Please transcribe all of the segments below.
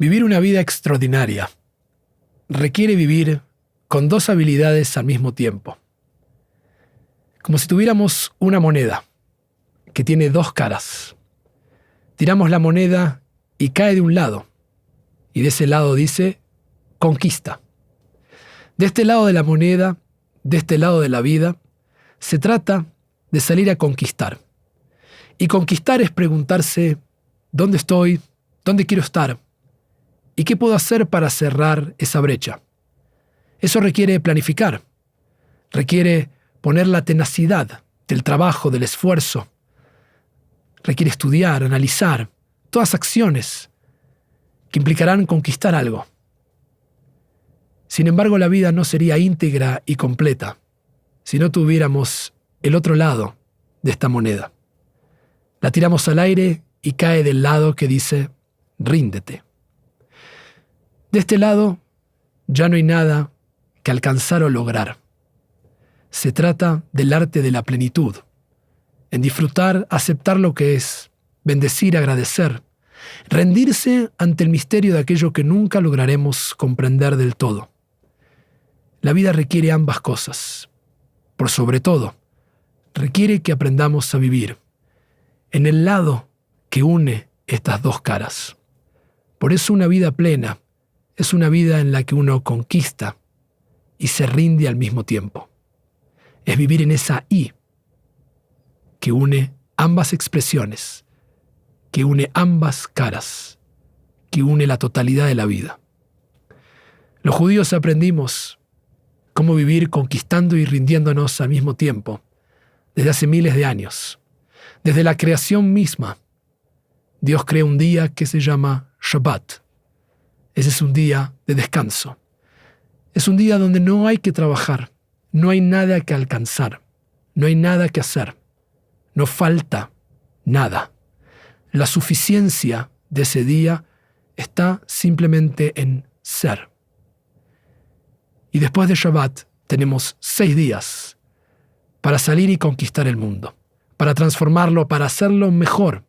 Vivir una vida extraordinaria requiere vivir con dos habilidades al mismo tiempo. Como si tuviéramos una moneda que tiene dos caras. Tiramos la moneda y cae de un lado, y de ese lado dice conquista. De este lado de la moneda, de este lado de la vida, se trata de salir a conquistar. Y conquistar es preguntarse ¿dónde estoy? ¿Dónde quiero estar? ¿Y qué puedo hacer para cerrar esa brecha? Eso requiere planificar, requiere poner la tenacidad del trabajo, del esfuerzo, requiere estudiar, analizar, todas acciones que implicarán conquistar algo. Sin embargo, la vida no sería íntegra y completa si no tuviéramos el otro lado de esta moneda. La tiramos al aire y cae del lado que dice ríndete. De este lado ya no hay nada que alcanzar o lograr. Se trata del arte de la plenitud, en disfrutar, aceptar lo que es, bendecir, agradecer, rendirse ante el misterio de aquello que nunca lograremos comprender del todo. La vida requiere ambas cosas. Por sobre todo, requiere que aprendamos a vivir en el lado que une estas dos caras. Por eso una vida plena es una vida en la que uno conquista y se rinde al mismo tiempo. Es vivir en esa I que une ambas expresiones, que une ambas caras, que une la totalidad de la vida. Los judíos aprendimos cómo vivir conquistando y rindiéndonos al mismo tiempo desde hace miles de años. Desde la creación misma, Dios crea un día que se llama Shabbat. Ese es un día de descanso. Es un día donde no hay que trabajar, no hay nada que alcanzar, no hay nada que hacer, no falta nada. La suficiencia de ese día está simplemente en ser. Y después de Shabbat tenemos 6 días para salir y conquistar el mundo, para transformarlo, para hacerlo mejor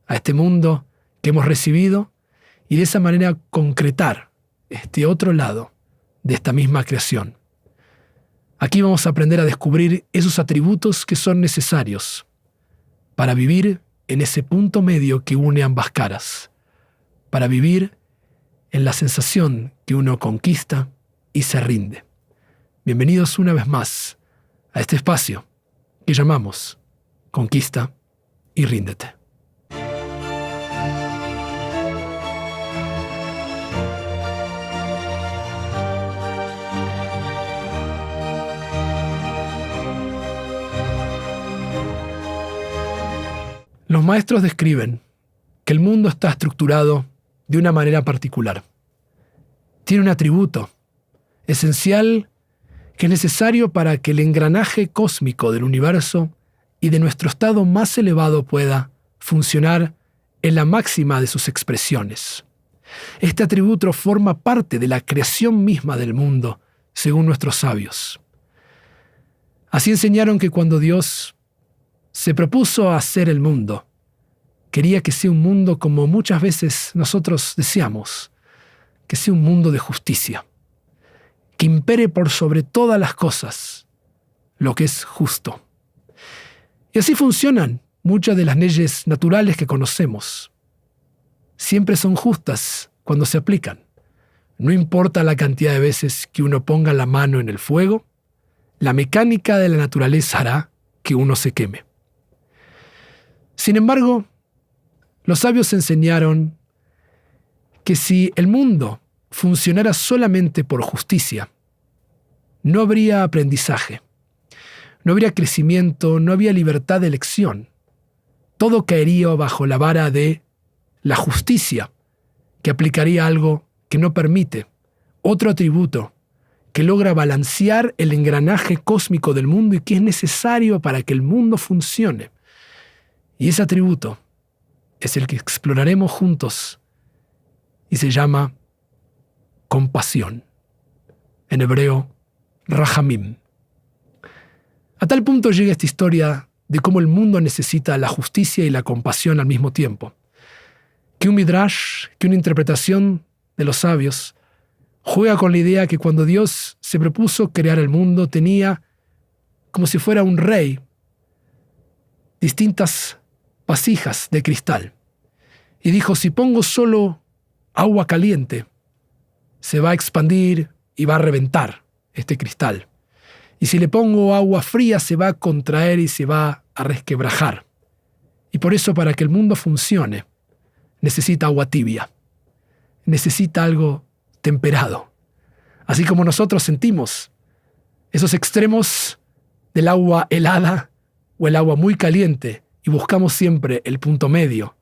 a este mundo que hemos recibido y de esa manera concretar este otro lado de esta misma creación. Aquí vamos a aprender a descubrir esos atributos que son necesarios para vivir en ese punto medio que une ambas caras, para vivir en la sensación que uno conquista y se rinde. Bienvenidos una vez más a este espacio que llamamos Conquista y Ríndete. Los maestros describen que el mundo está estructurado de una manera particular. Tiene un atributo esencial que es necesario para que el engranaje cósmico del universo y de nuestro estado más elevado pueda funcionar en la máxima de sus expresiones. Este atributo forma parte de la creación misma del mundo, según nuestros sabios. Así enseñaron que cuando Dios se propuso hacer el mundo, quería que sea un mundo como muchas veces nosotros deseamos, que sea un mundo de justicia, que impere por sobre todas las cosas lo que es justo. Y así funcionan muchas de las leyes naturales que conocemos. Siempre son justas cuando se aplican. No importa la cantidad de veces que uno ponga la mano en el fuego, la mecánica de la naturaleza hará que uno se queme. Sin embargo, los sabios enseñaron que si el mundo funcionara solamente por justicia, no habría aprendizaje, no habría crecimiento, no habría libertad de elección. Todo caería bajo la vara de la justicia, que aplicaría algo que no permite, otro atributo que logra balancear el engranaje cósmico del mundo y que es necesario para que el mundo funcione. Y ese atributo es el que exploraremos juntos y se llama compasión. En hebreo, rahamim. A tal punto llega esta historia de cómo el mundo necesita la justicia y la compasión al mismo tiempo, que un midrash, que una interpretación de los sabios, juega con la idea que cuando Dios se propuso crear el mundo tenía, como si fuera un rey, distintas vasijas de cristal. Y dijo, si pongo solo agua caliente, se va a expandir y va a reventar este cristal. Y si le pongo agua fría, se va a contraer y se va a resquebrajar. Y por eso, para que el mundo funcione, necesita agua tibia. Necesita algo temperado. Así como nosotros sentimos esos extremos del agua helada o el agua muy caliente y buscamos siempre el punto medio,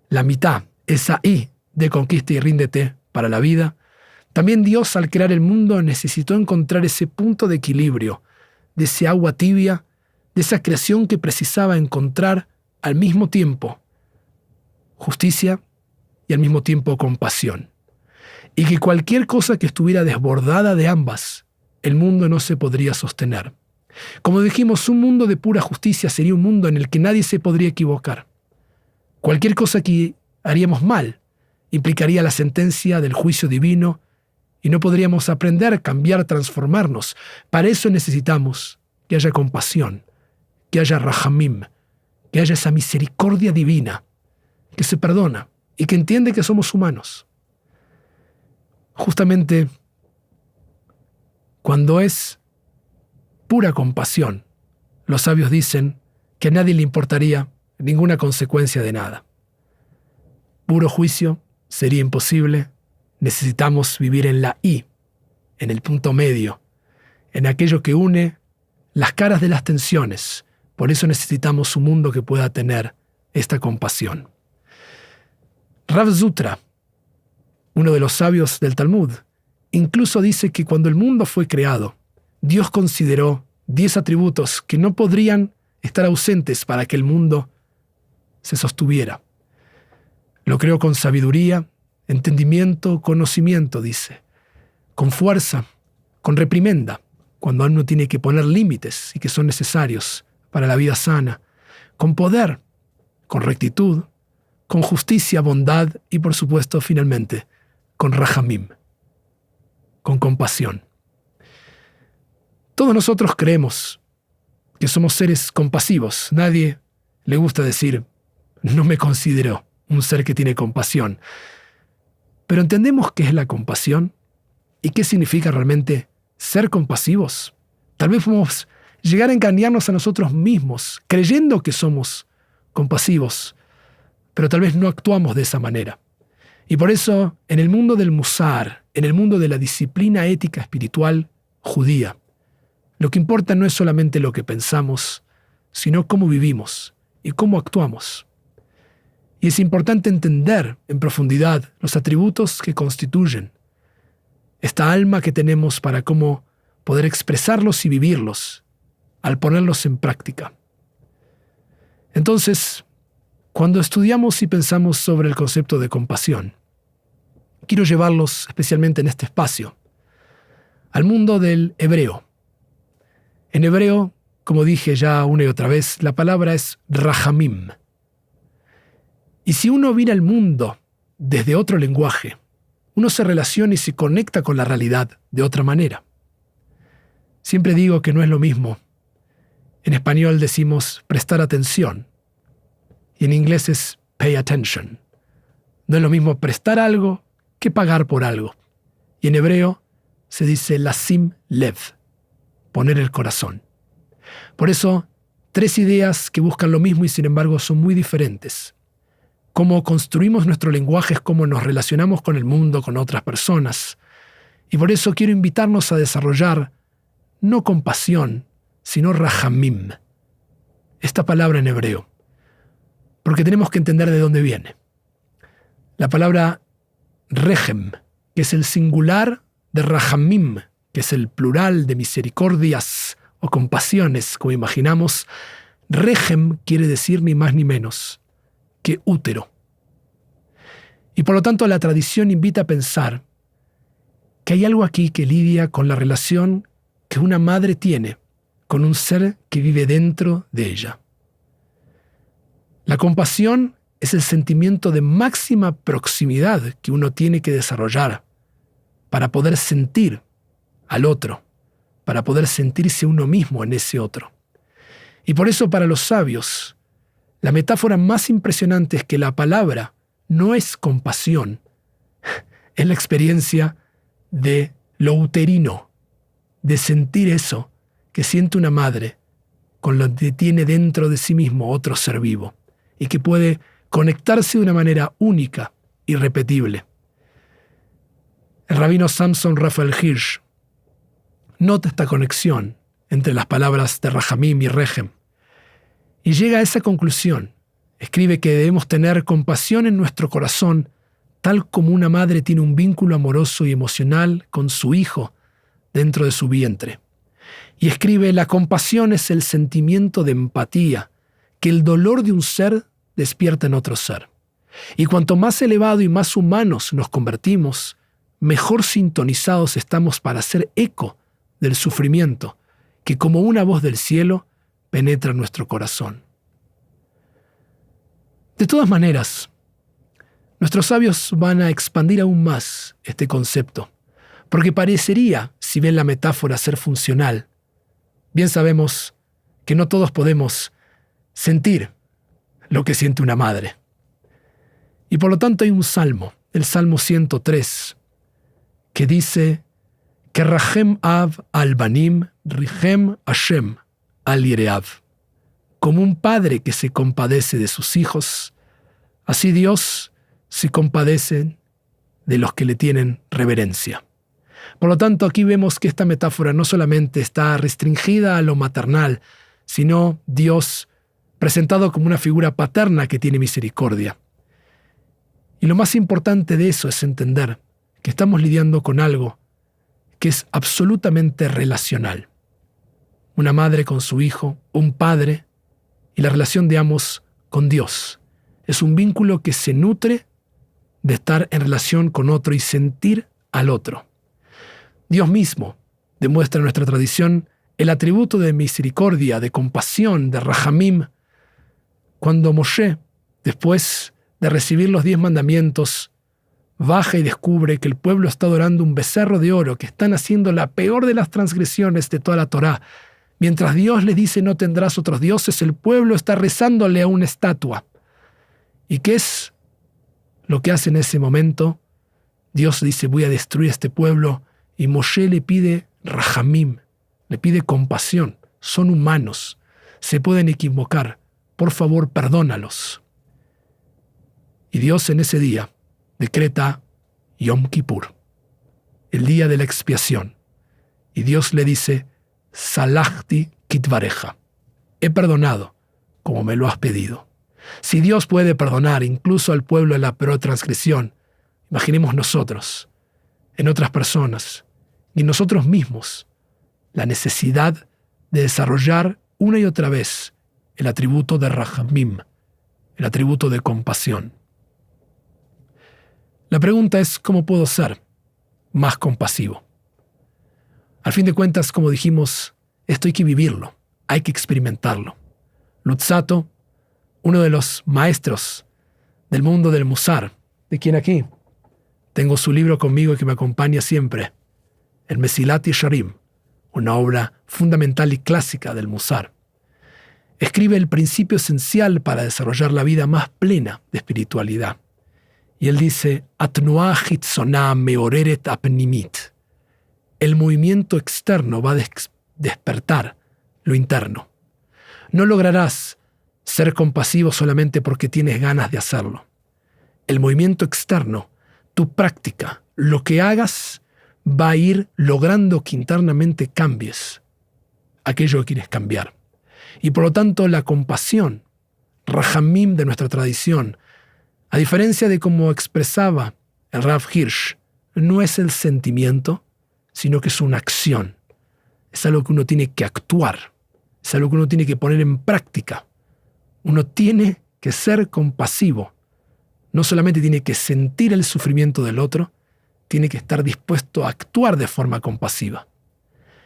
la mitad, esa I de conquista y ríndete para la vida, también Dios al crear el mundo necesitó encontrar ese punto de equilibrio, de ese agua tibia, de esa creación que precisaba encontrar al mismo tiempo justicia y al mismo tiempo compasión. Y que cualquier cosa que estuviera desbordada de ambas, el mundo no se podría sostener. Como dijimos, un mundo de pura justicia sería un mundo en el que nadie se podría equivocar. Cualquier cosa que haríamos mal implicaría la sentencia del juicio divino y no podríamos aprender, cambiar, transformarnos. Para eso necesitamos que haya compasión, que haya rahamim, que haya esa misericordia divina, que se perdona y que entiende que somos humanos. Justamente cuando es pura compasión, los sabios dicen que a nadie le importaría ninguna consecuencia de nada. Puro juicio sería imposible. Necesitamos vivir en la I, en el punto medio, en aquello que une las caras de las tensiones. Por eso necesitamos un mundo que pueda tener esta compasión. Rav Zutra, uno de los sabios del Talmud, incluso dice que cuando el mundo fue creado, Dios consideró 10 atributos que no podrían estar ausentes para que el mundo se sostuviera. Lo creó con sabiduría, entendimiento, conocimiento, dice, con fuerza, con reprimenda, cuando uno tiene que poner límites y que son necesarios para la vida sana, con poder, con rectitud, con justicia, bondad y, por supuesto, finalmente, con rahamim, con compasión. Todos nosotros creemos que somos seres compasivos. Nadie le gusta decir, no me considero un ser que tiene compasión. Pero ¿entendemos qué es la compasión? ¿Y qué significa realmente ser compasivos? Tal vez podemos llegar a engañarnos a nosotros mismos, creyendo que somos compasivos, pero tal vez no actuamos de esa manera. Y por eso, en el mundo del musar, en el mundo de la disciplina ética espiritual judía, lo que importa no es solamente lo que pensamos, sino cómo vivimos y cómo actuamos. Y es importante entender en profundidad los atributos que constituyen esta alma que tenemos para cómo poder expresarlos y vivirlos al ponerlos en práctica. Entonces, cuando estudiamos y pensamos sobre el concepto de compasión, quiero llevarlos especialmente en este espacio al mundo del hebreo. En hebreo, como dije ya una y otra vez, la palabra es rahamim. Y si uno mira el mundo desde otro lenguaje, uno se relaciona y se conecta con la realidad de otra manera. Siempre digo que no es lo mismo. En español decimos prestar atención y en inglés es pay attention. No es lo mismo prestar algo que pagar por algo. Y en hebreo se dice lasim lev, poner el corazón. Por eso, 3 ideas que buscan lo mismo y sin embargo son muy diferentes. Cómo construimos nuestro lenguaje es cómo nos relacionamos con el mundo, con otras personas. Y por eso quiero invitarnos a desarrollar no compasión, sino rahamim, esta palabra en hebreo, porque tenemos que entender de dónde viene. La palabra rehem, que es el singular de rahamim, que es el plural de misericordias o compasiones, como imaginamos, rehem quiere decir ni más ni menos que útero. Y por lo tanto la tradición invita a pensar que hay algo aquí que lidia con la relación que una madre tiene con un ser que vive dentro de ella. La compasión es el sentimiento de máxima proximidad que uno tiene que desarrollar para poder sentir al otro, para poder sentirse uno mismo en ese otro. Y por eso para los sabios, la metáfora más impresionante es que la palabra no es compasión, es la experiencia de lo uterino, de sentir eso que siente una madre con lo que tiene dentro de sí mismo otro ser vivo y que puede conectarse de una manera única, irrepetible. El rabino Samson Raphael Hirsch nota esta conexión entre las palabras de Rahamim y Rehem y llega a esa conclusión. Escribe que debemos tener compasión en nuestro corazón, tal como una madre tiene un vínculo amoroso y emocional con su hijo dentro de su vientre. Y escribe, la compasión es el sentimiento de empatía que el dolor de un ser despierta en otro ser. Y cuanto más elevado y más humanos nos convertimos, mejor sintonizados estamos para hacer eco del sufrimiento que como una voz del cielo penetra nuestro corazón. De todas maneras, nuestros sabios van a expandir aún más este concepto, porque parecería, si bien la metáfora ser funcional, bien sabemos que no todos podemos sentir lo que siente una madre. Y por lo tanto hay un salmo, el Salmo 103, que dice que Rahem Av al Banim, Rihem Hashem al Yireav. Como un padre que se compadece de sus hijos, así Dios se compadece de los que le tienen reverencia. Por lo tanto, aquí vemos que esta metáfora no solamente está restringida a lo maternal, sino Dios presentado como una figura paterna que tiene misericordia. Y lo más importante de eso es entender que estamos lidiando con algo que es absolutamente relacional. Una madre con su hijo, un padre, y la relación de ambos con Dios. Es un vínculo que se nutre de estar en relación con otro y sentir al otro. Dios mismo demuestra en nuestra tradición el atributo de misericordia, de compasión, de Rahamim, cuando Moshe, después de recibir los 10 mandamientos, baja y descubre que el pueblo está adorando un becerro de oro, que están haciendo la peor de las transgresiones de toda la Torá. Mientras Dios les dice no tendrás otros dioses, el pueblo está rezándole a una estatua. ¿Y qué es lo que hace en ese momento? Dios dice, voy a destruir este pueblo, y Moshe le pide Rahamim, le pide compasión. Son humanos, se pueden equivocar. Por favor, perdónalos. Y Dios en ese día decreta Yom Kippur, el día de la expiación. Y Dios le dice, Salachti kitvareja, he perdonado como me lo has pedido. Si Dios puede perdonar incluso al pueblo de la peor transgresión, imaginemos nosotros, en otras personas y nosotros mismos, la necesidad de desarrollar una y otra vez el atributo de Rahamim, el atributo de compasión. La pregunta es, ¿cómo puedo ser más compasivo? Al fin de cuentas, como dijimos, esto hay que vivirlo, hay que experimentarlo. Luzzatto, uno de los maestros del mundo del Musar, de quien aquí tengo su libro conmigo que me acompaña siempre, el Mesilat Yesharim, una obra fundamental y clásica del Musar, escribe el principio esencial para desarrollar la vida más plena de espiritualidad. Y él dice, Atnuah hitzonah meoreret apnimit. El movimiento externo va a despertar lo interno. No lograrás ser compasivo solamente porque tienes ganas de hacerlo. El movimiento externo, tu práctica, lo que hagas, va a ir logrando que internamente cambies aquello que quieres cambiar. Y por lo tanto, la compasión, Rahamim de nuestra tradición, a diferencia de cómo expresaba el Rav Hirsch, no es el sentimiento, sino que es una acción. Es algo que uno tiene que actuar, es algo que uno tiene que poner en práctica. Uno tiene que ser compasivo. No solamente tiene que sentir el sufrimiento del otro, tiene que estar dispuesto a actuar de forma compasiva.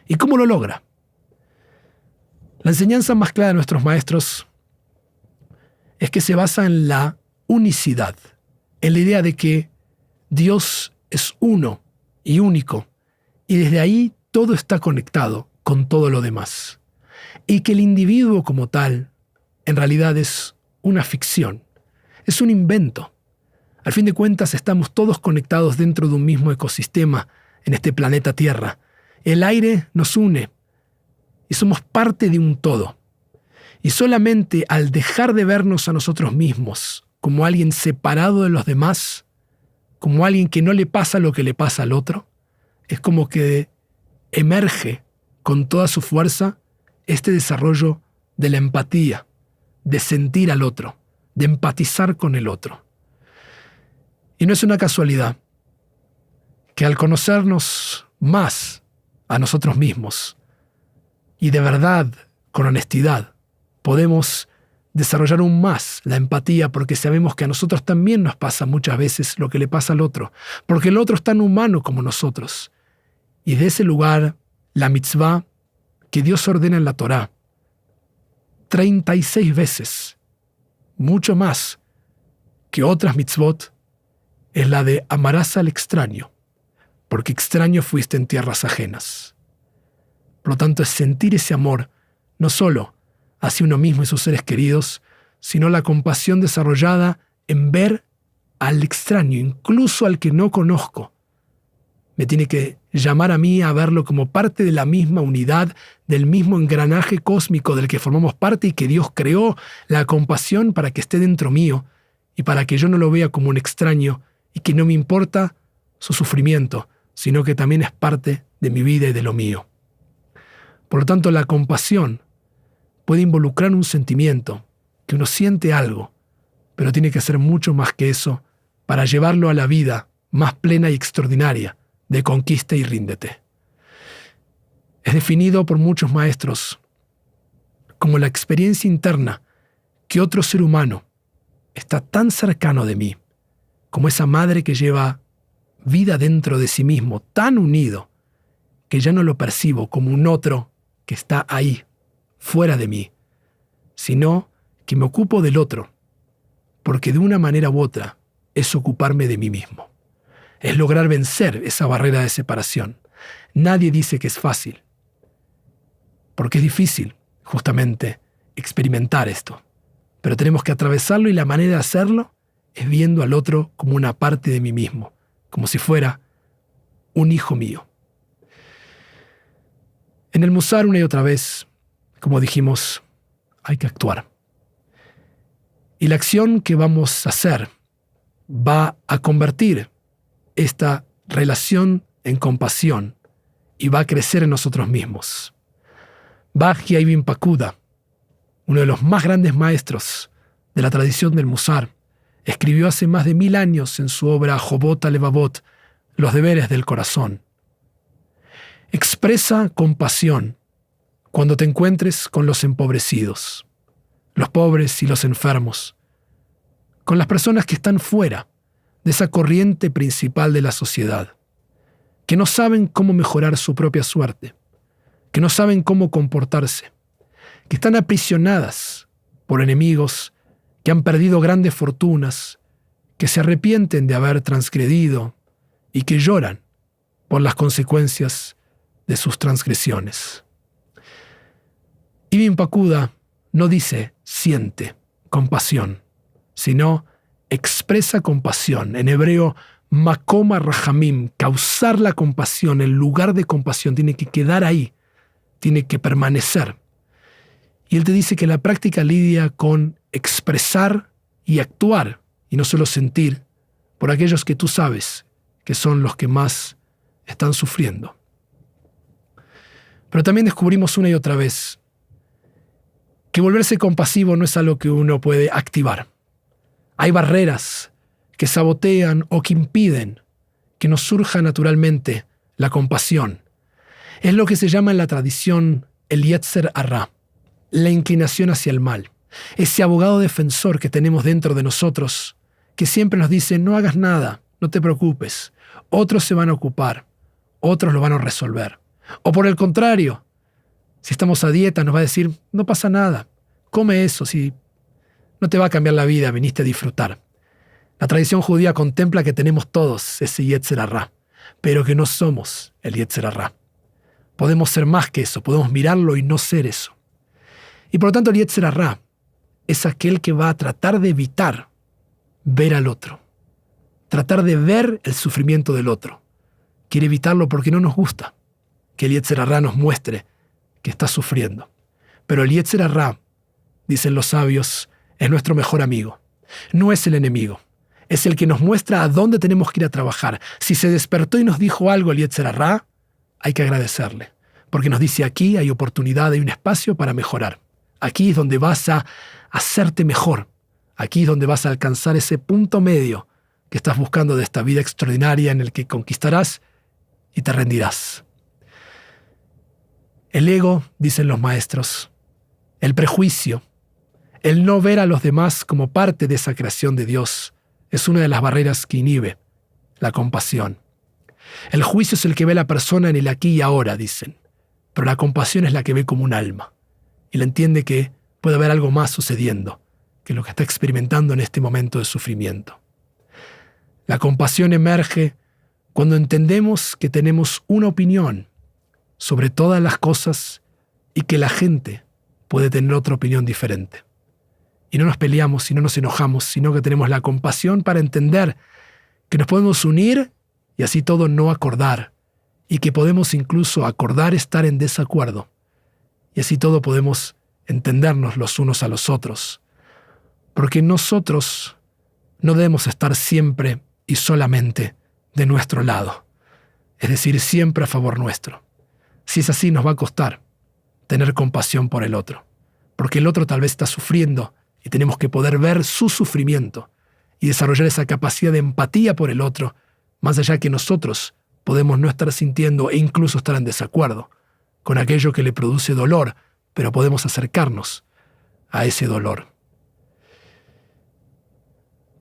¿Y cómo lo logra? La enseñanza más clara de nuestros maestros es que se basa en la unicidad, en la idea de que Dios es uno y único, y desde ahí todo está conectado con todo lo demás. Y que el individuo como tal, en realidad es una ficción, es un invento. Al fin de cuentas, estamos todos conectados dentro de un mismo ecosistema en este planeta Tierra. El aire nos une y somos parte de un todo. Y solamente al dejar de vernos a nosotros mismos como alguien separado de los demás, como alguien que no le pasa lo que le pasa al otro, es como que emerge con toda su fuerza este desarrollo de la empatía, de sentir al otro, de empatizar con el otro. Y no es una casualidad que al conocernos más a nosotros mismos y de verdad, con honestidad, podemos desarrollar aún más la empatía porque sabemos que a nosotros también nos pasa muchas veces lo que le pasa al otro, porque el otro es tan humano como nosotros. Y de ese lugar, la mitzvah que Dios ordena en la Torá, 36 veces, mucho más que otras mitzvot, es la de amarás al extraño, porque extraño fuiste en tierras ajenas. Por lo tanto, es sentir ese amor, no solo hacia uno mismo y sus seres queridos, sino la compasión desarrollada en ver al extraño, incluso al que no conozco. Me tiene que llamar a mí a verlo como parte de la misma unidad, del mismo engranaje cósmico del que formamos parte y que Dios creó la compasión para que esté dentro mío y para que yo no lo vea como un extraño y que no me importa su sufrimiento, sino que también es parte de mi vida y de lo mío. Por lo tanto, la compasión puede involucrar un sentimiento, que uno siente algo, pero tiene que hacer mucho más que eso para llevarlo a la vida más plena y extraordinaria de conquista y ríndete. Es definido por muchos maestros como la experiencia interna que otro ser humano está tan cercano de mí, como esa madre que lleva vida dentro de sí mismo, tan unido, que ya no lo percibo como un otro que está ahí, fuera de mí, sino que me ocupo del otro, porque de una manera u otra es ocuparme de mí mismo. Es lograr vencer esa barrera de separación. Nadie dice que es fácil, porque es difícil, justamente, experimentar esto. Pero tenemos que atravesarlo y la manera de hacerlo es viendo al otro como una parte de mí mismo, como si fuera un hijo mío. En el Musar, una y otra vez, como dijimos, hay que actuar. Y la acción que vamos a hacer va a convertir esta relación en compasión y va a crecer en nosotros mismos. Bajia Ibn Pakuda, uno de los más grandes maestros de la tradición del Musar, escribió hace más de 1000 años en su obra Jobot Alevavot, Los deberes del corazón. Expresa compasión cuando te encuentres con los empobrecidos, los pobres y los enfermos, con las personas que están fuera de esa corriente principal de la sociedad, que no saben cómo mejorar su propia suerte, que no saben cómo comportarse, que están aprisionadas por enemigos que han perdido grandes fortunas, que se arrepienten de haber transgredido y que lloran por las consecuencias de sus transgresiones. Ibn Pakuda no dice siente compasión, sino expresa compasión. En hebreo, makoma rahamim, causar la compasión, el lugar de compasión tiene que quedar ahí, tiene que permanecer. Y él te dice que la práctica lidia con expresar y actuar, y no solo sentir, por aquellos que tú sabes que son los que más están sufriendo. Pero también descubrimos una y otra vez que volverse compasivo no es algo que uno puede activar. Hay barreras que sabotean o que impiden que nos surja naturalmente la compasión. Es lo que se llama en la tradición el Yetzer Hará, la inclinación hacia el mal. Ese abogado defensor que tenemos dentro de nosotros, que siempre nos dice, no hagas nada, no te preocupes, otros se van a ocupar, otros lo van a resolver. O por el contrario, si estamos a dieta nos va a decir, no pasa nada, come eso, si no te va a cambiar la vida, viniste a disfrutar. La tradición judía contempla que tenemos todos ese Yetzer Hará, pero que no somos el Yetzer Hará. Podemos ser más que eso, podemos mirarlo y no ser eso. Y por lo tanto el Yetzer Hará es aquel que va a tratar de evitar ver al otro, tratar de ver el sufrimiento del otro. Quiere evitarlo porque no nos gusta que el Yetzer Hará nos muestre que está sufriendo. Pero el Yetzer Hará, dicen los sabios, es nuestro mejor amigo. No es el enemigo. Es el que nos muestra a dónde tenemos que ir a trabajar. Si se despertó y nos dijo algo el Yetzer Hará, hay que agradecerle. Porque nos dice aquí hay oportunidad, hay un espacio para mejorar. Aquí es donde vas a hacerte mejor. Aquí es donde vas a alcanzar ese punto medio que estás buscando de esta vida extraordinaria en el que conquistarás y te rendirás. El ego, dicen los maestros, el prejuicio, el no ver a los demás como parte de esa creación de Dios, es una de las barreras que inhibe la compasión. El juicio es el que ve a la persona en el aquí y ahora, dicen, pero la compasión es la que ve como un alma y la entiende que puede haber algo más sucediendo que lo que está experimentando en este momento de sufrimiento. La compasión emerge cuando entendemos que tenemos una opinión sobre todas las cosas y que la gente puede tener otra opinión diferente. Y no nos peleamos y no nos enojamos, sino que tenemos la compasión para entender que nos podemos unir y así todo no acordar, y que podemos incluso acordar estar en desacuerdo, y así todo podemos entendernos los unos a los otros, porque nosotros no debemos estar siempre y solamente de nuestro lado, es decir, siempre a favor nuestro. Si es así, nos va a costar tener compasión por el otro, porque el otro tal vez está sufriendo y tenemos que poder ver su sufrimiento y desarrollar esa capacidad de empatía por el otro, más allá que nosotros podemos no estar sintiendo e incluso estar en desacuerdo con aquello que le produce dolor, pero podemos acercarnos a ese dolor.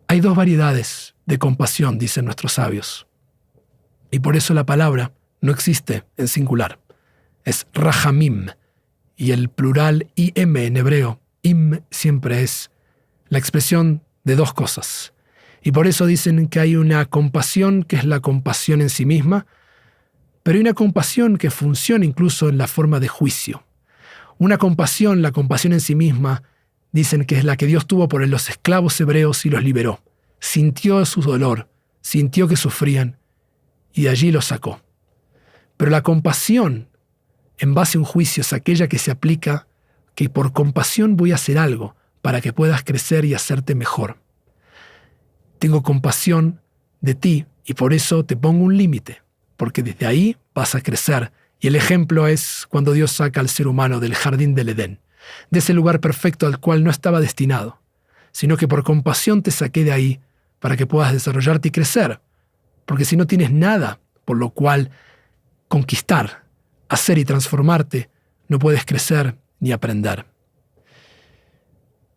Hay dos variedades de compasión, dicen nuestros sabios, y por eso la palabra no existe en singular. Es rahamim, y el plural im en hebreo, im siempre es la expresión de dos cosas. Y por eso dicen que hay una compasión que es la compasión en sí misma, pero hay una compasión que funciona incluso en la forma de juicio. Una compasión, la compasión en sí misma, dicen que es la que Dios tuvo por los esclavos hebreos y los liberó. Sintió su dolor, sintió que sufrían y de allí los sacó. Pero la compasión, en base a un juicio, es aquella que se aplica que por compasión voy a hacer algo para que puedas crecer y hacerte mejor. Tengo compasión de ti y por eso te pongo un límite, porque desde ahí vas a crecer. Y el ejemplo es cuando Dios saca al ser humano del jardín del Edén, de ese lugar perfecto al cual no estaba destinado, sino que por compasión te saqué de ahí para que puedas desarrollarte y crecer, porque si no tienes nada por lo cual conquistar, hacer y transformarte, no puedes crecer ni aprender.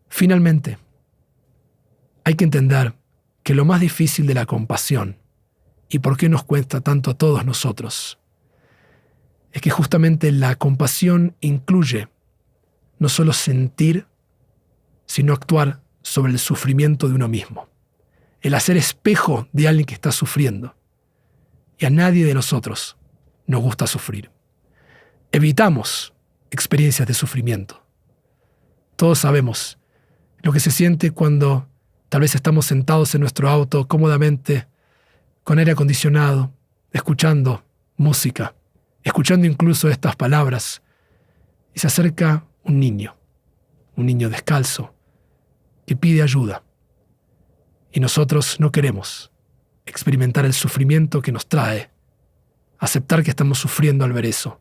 Finalmente, hay que entender que lo más difícil de la compasión, y por qué nos cuesta tanto a todos nosotros, es que justamente la compasión incluye no solo sentir, sino actuar sobre el sufrimiento de uno mismo, el hacer espejo de alguien que está sufriendo. Y a nadie de nosotros nos gusta sufrir. Evitamos experiencias de sufrimiento. Todos sabemos lo que se siente cuando tal vez estamos sentados en nuestro auto cómodamente, con aire acondicionado, escuchando música, escuchando incluso estas palabras, y se acerca un niño descalzo, que pide ayuda. Y nosotros no queremos experimentar el sufrimiento que nos trae, aceptar que estamos sufriendo al ver eso,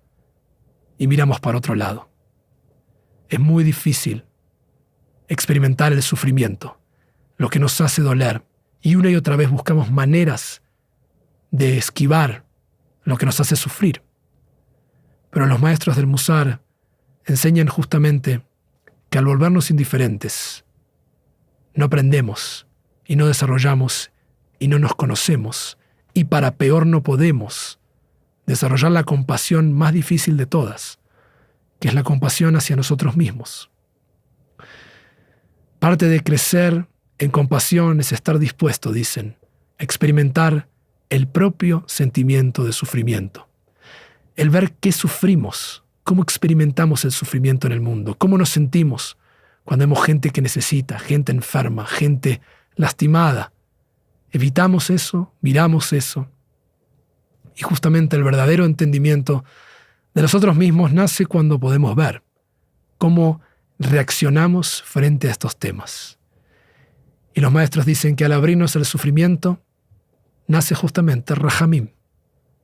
y miramos para otro lado. Es muy difícil experimentar el sufrimiento, lo que nos hace doler, y una y otra vez buscamos maneras de esquivar lo que nos hace sufrir. Pero los maestros del Musar enseñan justamente que al volvernos indiferentes, no aprendemos y no desarrollamos y no nos conocemos, y para peor no podemos desarrollar la compasión más difícil de todas, que es la compasión hacia nosotros mismos. Parte de crecer en compasión es estar dispuesto, dicen, a experimentar el propio sentimiento de sufrimiento. El ver qué sufrimos, cómo experimentamos el sufrimiento en el mundo, cómo nos sentimos cuando vemos gente que necesita, gente enferma, gente lastimada. Evitamos eso, miramos eso. Y justamente el verdadero entendimiento de nosotros mismos nace cuando podemos ver cómo reaccionamos frente a estos temas. Y los maestros dicen que al abrirnos al sufrimiento, nace justamente Rahamim,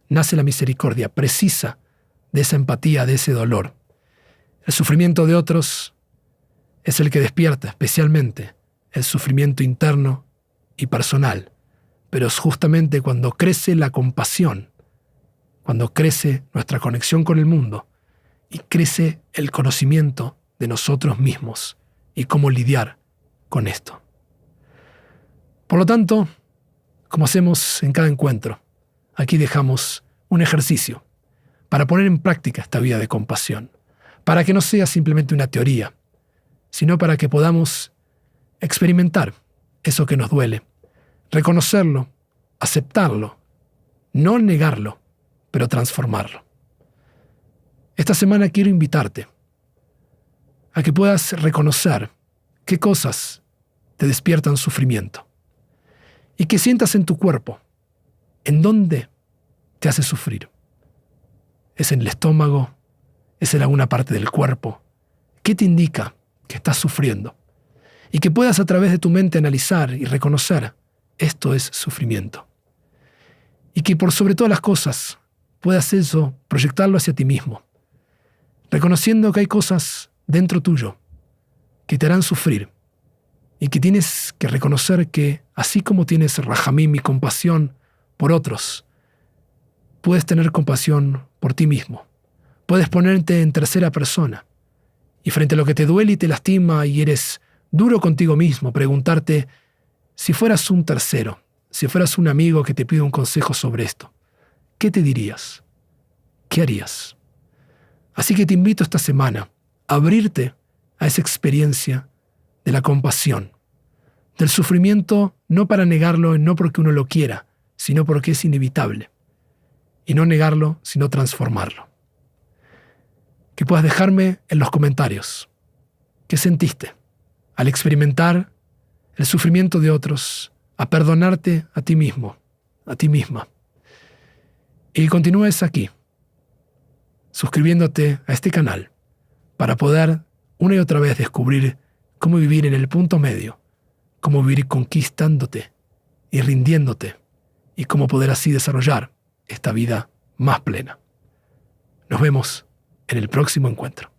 nace la misericordia precisa de esa empatía, de ese dolor. El sufrimiento de otros es el que despierta especialmente el sufrimiento interno y personal, pero es justamente cuando crece la compasión, cuando crece nuestra conexión con el mundo y crece el conocimiento de nosotros mismos y cómo lidiar con esto. Por lo tanto, como hacemos en cada encuentro, aquí dejamos un ejercicio para poner en práctica esta vida de compasión, para que no sea simplemente una teoría, sino para que podamos experimentar eso que nos duele, reconocerlo, aceptarlo, no negarlo, pero transformarlo. Esta semana quiero invitarte a que puedas reconocer qué cosas te despiertan sufrimiento y que sientas en tu cuerpo en dónde te hace sufrir. ¿Es en el estómago? ¿Es en alguna parte del cuerpo? ¿Qué te indica que estás sufriendo? Y que puedas a través de tu mente analizar y reconocer esto es sufrimiento. Y que por sobre todas las cosas puedas eso proyectarlo hacia ti mismo, reconociendo que hay cosas dentro tuyo que te harán sufrir y que tienes que reconocer que así como tienes rahamim y compasión por otros, puedes tener compasión por ti mismo. Puedes ponerte en tercera persona y frente a lo que te duele y te lastima y eres duro contigo mismo, preguntarte si fueras un tercero, si fueras un amigo que te pide un consejo sobre esto, ¿qué te dirías? ¿Qué harías? Así que te invito esta semana a abrirte a esa experiencia de la compasión, del sufrimiento, no para negarlo, no porque uno lo quiera, sino porque es inevitable. Y no negarlo, sino transformarlo. Que puedas dejarme en los comentarios qué sentiste al experimentar el sufrimiento de otros, a perdonarte a ti mismo, a ti misma. Y continúes aquí, suscribiéndote a este canal para poder una y otra vez descubrir cómo vivir en el punto medio, cómo vivir conquistándote y rindiéndote y cómo poder así desarrollar esta vida más plena. Nos vemos en el próximo encuentro.